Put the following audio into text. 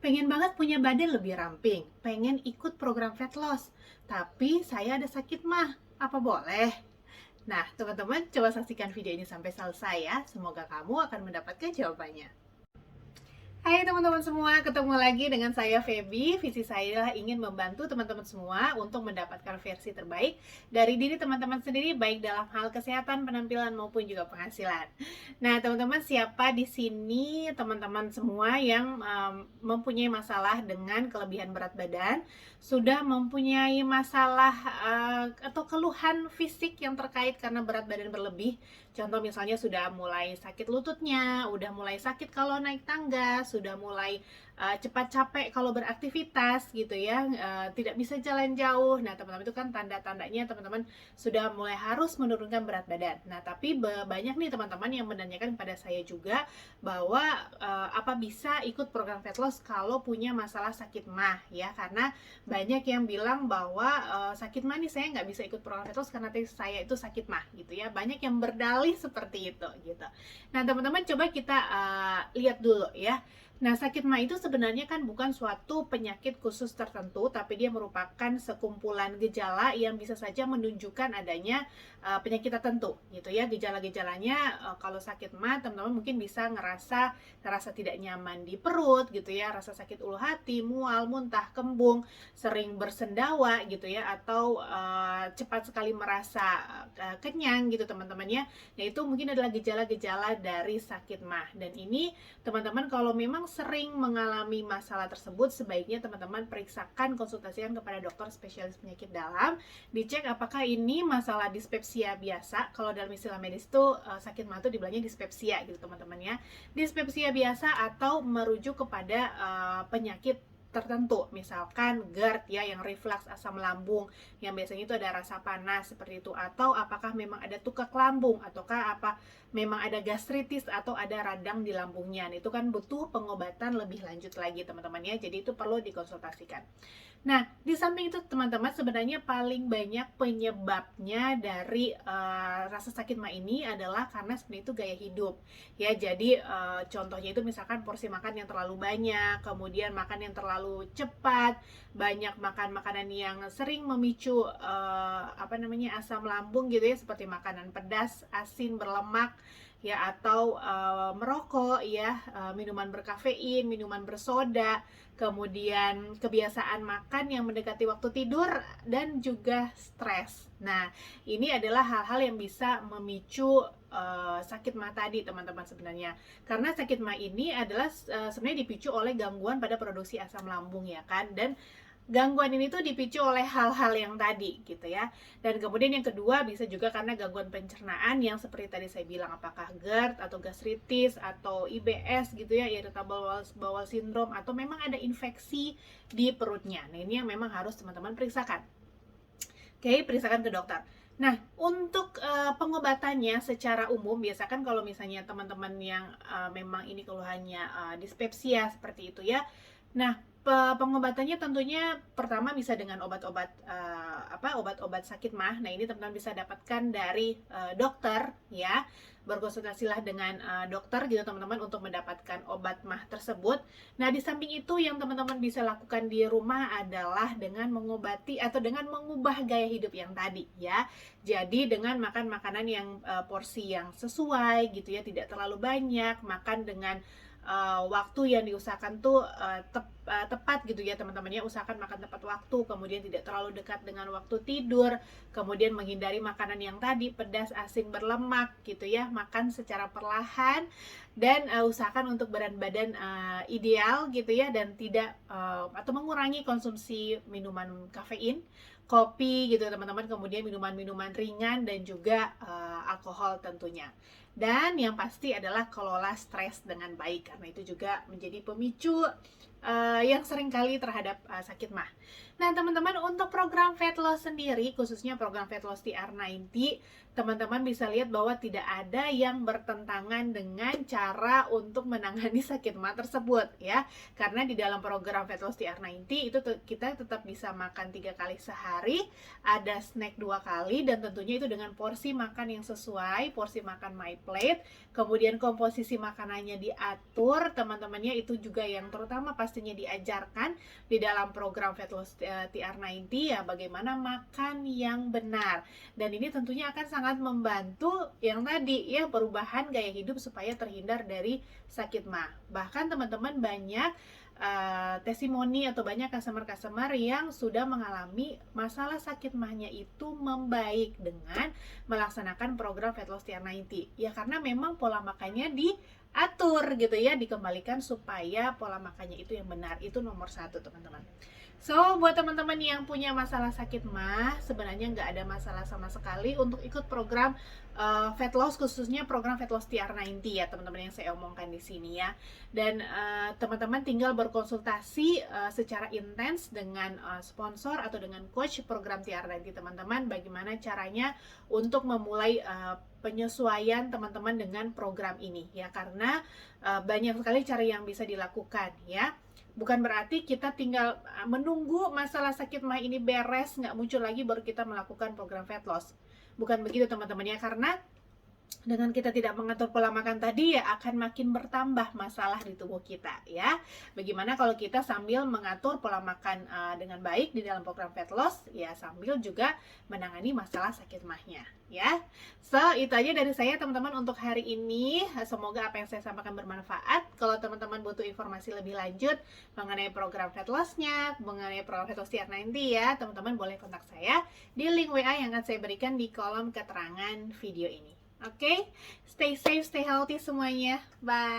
Pengen banget punya badan lebih ramping, pengen ikut program fat loss, tapi saya ada sakit mah. Apa boleh? Nah, teman-teman coba saksikan video ini sampai selesai ya. Semoga kamu akan mendapatkan jawabannya. Hai teman-teman semua, ketemu lagi dengan saya Feby. Visi saya ingin membantu teman-teman semua untuk mendapatkan versi terbaik dari diri teman-teman sendiri, baik dalam hal kesehatan, penampilan maupun juga penghasilan. Nah, teman-teman, siapa di sini teman-teman semua yang mempunyai masalah dengan kelebihan berat badan, sudah mempunyai masalah atau keluhan fisik yang terkait karena berat badan berlebih? Contoh misalnya sudah mulai sakit lututnya, udah mulai sakit kalau naik tangga, sudah mulai cepat capek kalau beraktivitas gitu ya, tidak bisa jalan jauh. Nah, teman-teman, itu kan tanda-tandanya teman-teman sudah mulai harus menurunkan berat badan. Nah, tapi banyak nih teman-teman yang menanyakan kepada saya juga bahwa apa bisa ikut program fat loss kalau punya masalah sakit mah ya, karena banyak yang bilang bahwa sakit mah nih saya nggak bisa ikut program fat loss karena saya itu sakit mah gitu ya. Banyak yang berdalih seperti itu gitu. Nah, teman-teman, coba kita lihat dulu ya. Nah, sakit mah itu sebenarnya kan bukan suatu penyakit khusus tertentu, tapi dia merupakan sekumpulan gejala yang bisa saja menunjukkan adanya penyakit tertentu gitu ya. Gejala-gejalanya kalau sakit mah teman-teman mungkin bisa ngerasa tidak nyaman di perut gitu ya, rasa sakit ulu hati, mual, muntah, kembung, sering bersendawa gitu ya, atau cepat sekali merasa kenyang gitu teman-teman ya. Nah, itu mungkin adalah gejala-gejala dari sakit mah. Dan ini teman-teman kalau memang sering mengalami masalah tersebut, sebaiknya teman-teman periksakan, konsultasikan kepada dokter spesialis penyakit dalam, dicek apakah ini masalah dispepsia biasa. Kalau dalam istilah medis itu sakit mah itu dibilangnya dispepsia gitu teman-teman ya. Dispepsia biasa atau merujuk kepada penyakit tertentu, misalkan GERD ya, yang reflux asam lambung, yang biasanya itu ada rasa panas seperti itu, atau apakah memang ada tukak lambung, ataukah apa memang ada gastritis atau ada radang di lambungnya. Nah, itu kan butuh pengobatan lebih lanjut lagi teman-teman ya, jadi itu perlu dikonsultasikan. Nah, di samping itu teman-teman, sebenarnya paling banyak penyebabnya dari rasa sakit mah ini adalah karena sebenarnya itu gaya hidup ya. Jadi contohnya itu misalkan porsi makan yang terlalu banyak, kemudian makan yang terlalu cepat, banyak makan makanan yang sering memicu asam lambung gitu ya, seperti makanan pedas, asin, berlemak ya, atau merokok ya, minuman berkafein, minuman bersoda, kemudian kebiasaan makan yang mendekati waktu tidur, dan juga stres. Nah, ini adalah hal-hal yang bisa memicu sakit mah tadi teman-teman sebenarnya. Karena sakit mah ini adalah sebenarnya dipicu oleh gangguan pada produksi asam lambung ya kan, dan gangguan ini tuh dipicu oleh hal-hal yang tadi gitu ya. Dan kemudian yang kedua bisa juga karena gangguan pencernaan yang seperti tadi saya bilang, apakah GERD atau gastritis atau IBS gitu ya, irritable bowel syndrome, atau memang ada infeksi di perutnya. Nah, ini yang memang harus teman-teman periksakan. Oke, periksakan ke dokter. Nah, untuk pengobatannya secara umum, biasakan kalau misalnya teman-teman yang memang ini keluhannya dispepsia seperti itu ya. Nah, pengobatannya tentunya pertama bisa dengan obat-obat obat-obat sakit mah. Nah, ini teman-teman bisa dapatkan dari dokter ya. Berkonsultasilah dengan dokter gitu teman-teman untuk mendapatkan obat mah tersebut. Nah, di samping itu yang teman-teman bisa lakukan di rumah adalah dengan mengobati atau dengan mengubah gaya hidup yang tadi ya. Jadi dengan makan makanan yang porsi yang sesuai gitu ya, tidak terlalu banyak, makan dengan waktu yang diusahakan tuh tepat gitu ya teman-teman ya. Usahakan makan tepat waktu, kemudian tidak terlalu dekat dengan waktu tidur, kemudian menghindari makanan yang tadi pedas, asin, berlemak gitu ya. Makan secara perlahan, dan usahakan untuk berat badan ideal gitu ya, dan tidak atau mengurangi konsumsi minuman kafein, kopi gitu teman-teman, kemudian minuman-minuman ringan, dan juga alkohol tentunya. Dan yang pasti adalah kelola stres dengan baik, karena itu juga menjadi pemicu yang sering kali terhadap sakit mah. Nah, teman-teman, untuk program fat loss sendiri, khususnya program fat loss TR90, teman-teman bisa lihat bahwa tidak ada yang bertentangan dengan cara untuk menangani sakit mah tersebut ya. Karena di dalam program fat loss TR90 itu kita tetap bisa makan 3 kali sehari, ada snack 2 kali, dan tentunya itu dengan porsi makan yang sesuai, porsi makan my plate, kemudian komposisi makanannya diatur, teman-temannya itu juga yang terutama pastinya diajarkan di dalam program Fat Loss TR90 ya, bagaimana makan yang benar. Dan ini tentunya akan sangat membantu yang tadi ya, perubahan gaya hidup supaya terhindar dari sakit mah. Bahkan teman-teman banyak testimoni atau banyak customer-customer yang sudah mengalami masalah sakit mahnya itu membaik dengan melaksanakan program Fat Loss TR90 ya, karena memang pola makannya diatur gitu ya, dikembalikan supaya pola makannya itu yang benar. Itu nomor satu teman-teman. So, buat teman-teman yang punya masalah sakit mah, sebenarnya nggak ada masalah sama sekali untuk ikut program Fat Loss, khususnya program Fat Loss TR90 ya teman-teman yang saya omongkan di sini ya. Dan teman-teman tinggal berkonsultasi secara intens dengan sponsor atau dengan coach program TR90 teman-teman, bagaimana caranya untuk memulai penyesuaian teman-teman dengan program ini ya, karena banyak sekali cara yang bisa dilakukan ya. Bukan berarti kita tinggal menunggu masalah sakit mah ini beres, nggak muncul lagi baru kita melakukan program fat loss. Bukan begitu teman-teman ya, karena dengan kita tidak mengatur pola makan tadi ya akan makin bertambah masalah di tubuh kita ya. Bagaimana kalau kita sambil mengatur pola makan dengan baik di dalam program fat loss ya, sambil juga menangani masalah sakit mahnya ya. So, itu aja dari saya teman-teman untuk hari ini. Semoga apa yang saya sampaikan bermanfaat. Kalau teman-teman butuh informasi lebih lanjut mengenai program fat loss-nya, mengenai program fat loss TR90 ya, teman-teman boleh kontak saya di link WA yang akan saya berikan di kolom keterangan video ini. Oke, stay safe, stay healthy semuanya. Bye.